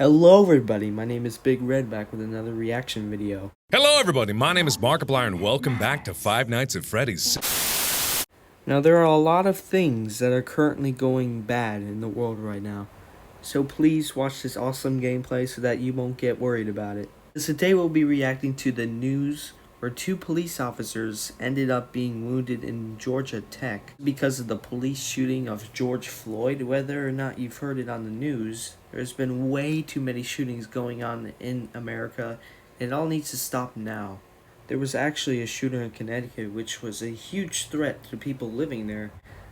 Hello everybody, my name is Big Red, back with another reaction video. Hello everybody, my name is Markiplier and welcome back to Five Nights at Freddy's. Now there are a lot of things that are currently going bad in the world right now, so please watch this awesome gameplay so that you won't get worried about it. Today we'll be reacting to the news where two police officers ended up being wounded in Georgia Tech because of the police shooting of George Floyd. Whether or not you've heard it on the news, there's been way too many shootings going on in America. It all needs to stop now. There was actually a shooter in Connecticut which was a huge threat to people living there,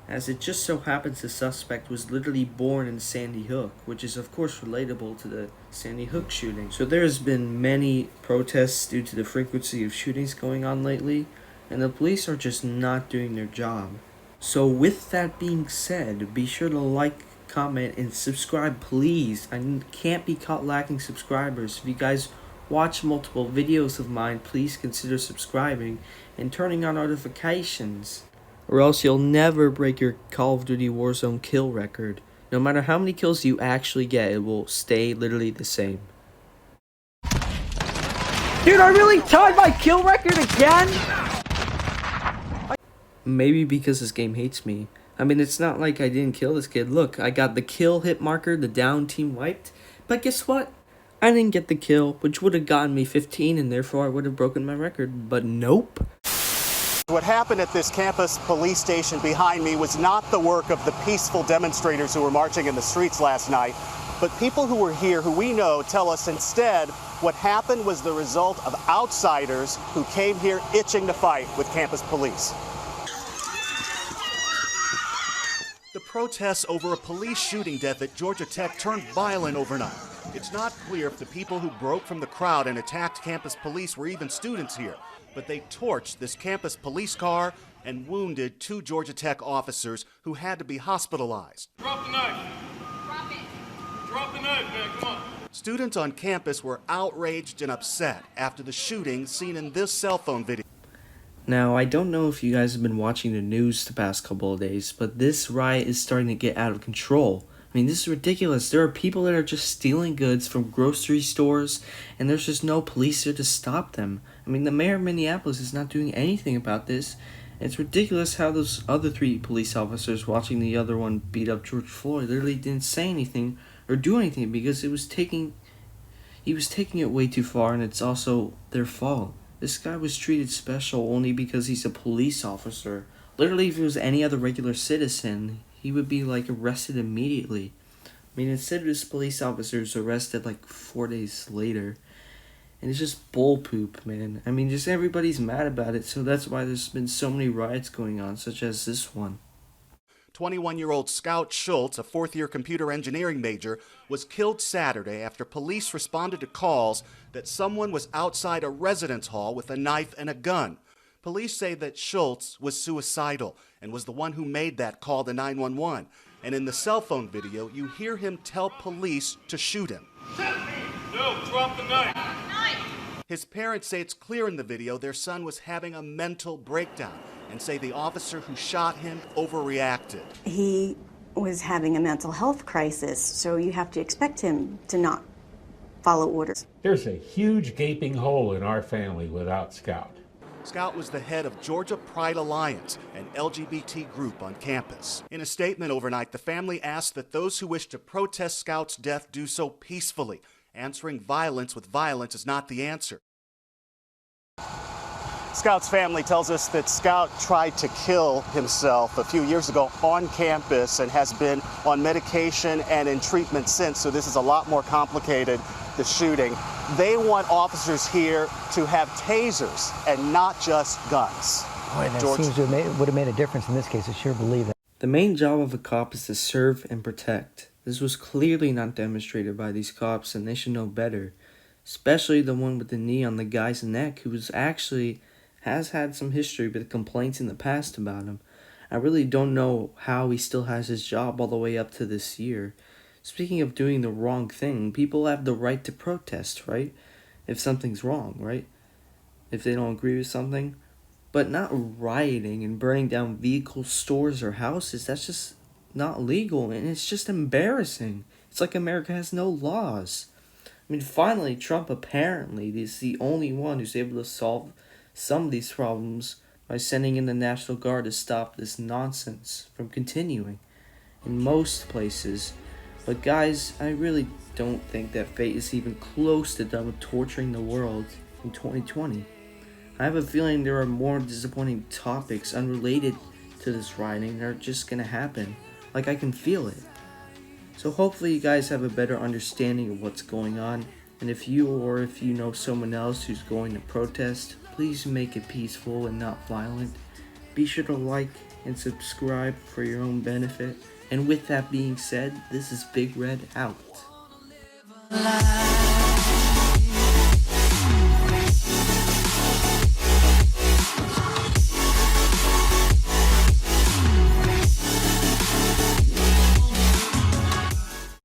as it just so happens the suspect was literally born in Sandy Hook, which is of course relatable to the Sandy Hook shooting. So there has been many protests due to the frequency of shootings going on lately, and the police are just not doing their job. So with that being said, be sure to like, comment, and subscribe please. I can't be caught lacking subscribers. If you guys watch multiple videos of mine, please consider subscribing and turning on notifications, or else you'll never break your Call of Duty Warzone kill record. No matter how many kills you actually get, it will stay literally the same. Dude, I really tied my kill record again? Maybe because this game hates me. I mean, it's not like I didn't kill this kid. Look, I got the kill hit marker, the down team wiped. But guess what? I didn't get the kill, which would have gotten me 15, and therefore I would have broken my record. But nope. What happened at this campus police station behind me was not the work of the peaceful demonstrators who were marching in the streets last night, but people who were here who we know tell us instead what happened was the result of outsiders who came here itching to fight with campus police. The protests over a police shooting death at Georgia Tech turned violent overnight. It's not clear if the people who broke from the crowd and attacked campus police were even students here, but they torched this campus police car and wounded two Georgia Tech officers who had to be hospitalized. Drop the knife. Drop it. Drop the knife, man, come on. Students on campus were outraged and upset after the shooting seen in this cell phone video. Now, I don't know if you guys have been watching the news the past couple of days, but this riot is starting to get out of control. I mean, this is ridiculous. There are people that are just stealing goods from grocery stores, and there's just no police there to stop them. I mean, the mayor of Minneapolis is not doing anything about this. It's ridiculous how those other three police officers watching the other one beat up George Floyd literally didn't say anything or do anything because he was taking it way too far, and it's also their fault. This guy was treated special only because he's a police officer. Literally, if he was any other regular citizen, he would be like arrested immediately. I mean, instead of this police officer is arrested like 4 days later. And it's just bull poop, man. I mean, just everybody's mad about it, so that's why there's been so many riots going on, such as this one. 21-year-old Scout Schultz, a fourth-year computer engineering major, was killed Saturday after police responded to calls that someone was outside a residence hall with a knife and a gun. Police say that Schultz was suicidal and was the one who made that call to 911. And in the cell phone video, you hear him tell police to shoot him. No, drop the knife. His parents say it's clear in the video their son was having a mental breakdown and say the officer who shot him overreacted. He was having a mental health crisis, so you have to expect him to not follow orders. There's a huge gaping hole in our family without Scout. Scout was the head of Georgia Pride Alliance, an LGBT group on campus. In a statement overnight, the family asked that those who wish to protest Scout's death do so peacefully. Answering violence with violence is not the answer. Scout's family tells us that Scout tried to kill himself a few years ago on campus and has been on medication and in treatment since, so this is a lot more complicated, the shooting. They want officers here to have tasers and not just guns. Boy, that seems to would have made a difference in this case, I sure believe that. The main job of a cop is to serve and protect. This was clearly not demonstrated by these cops, and they should know better. Especially the one with the knee on the guy's neck, who has had some history with complaints in the past about him. I really don't know how he still has his job all the way up to this year. Speaking of doing the wrong thing, people have the right to protest, right? If something's wrong, right? If they don't agree with something. But not rioting and burning down vehicles, stores, or houses. That's just not legal, and it's just embarrassing. It's like America has no laws. I mean, finally, Trump apparently is the only one who's able to solve some of these problems by sending in the National Guard to stop this nonsense from continuing in most places. But guys, I really don't think that fate is even close to done with torturing the world in 2020. I have a feeling there are more disappointing topics unrelated to this rioting that are just gonna happen. Like, I can feel it. So hopefully you guys have a better understanding of what's going on. And if you know someone else who's going to protest, please make it peaceful and not violent. Be sure to like and subscribe for your own benefit. And with that being said, this is Big Red out.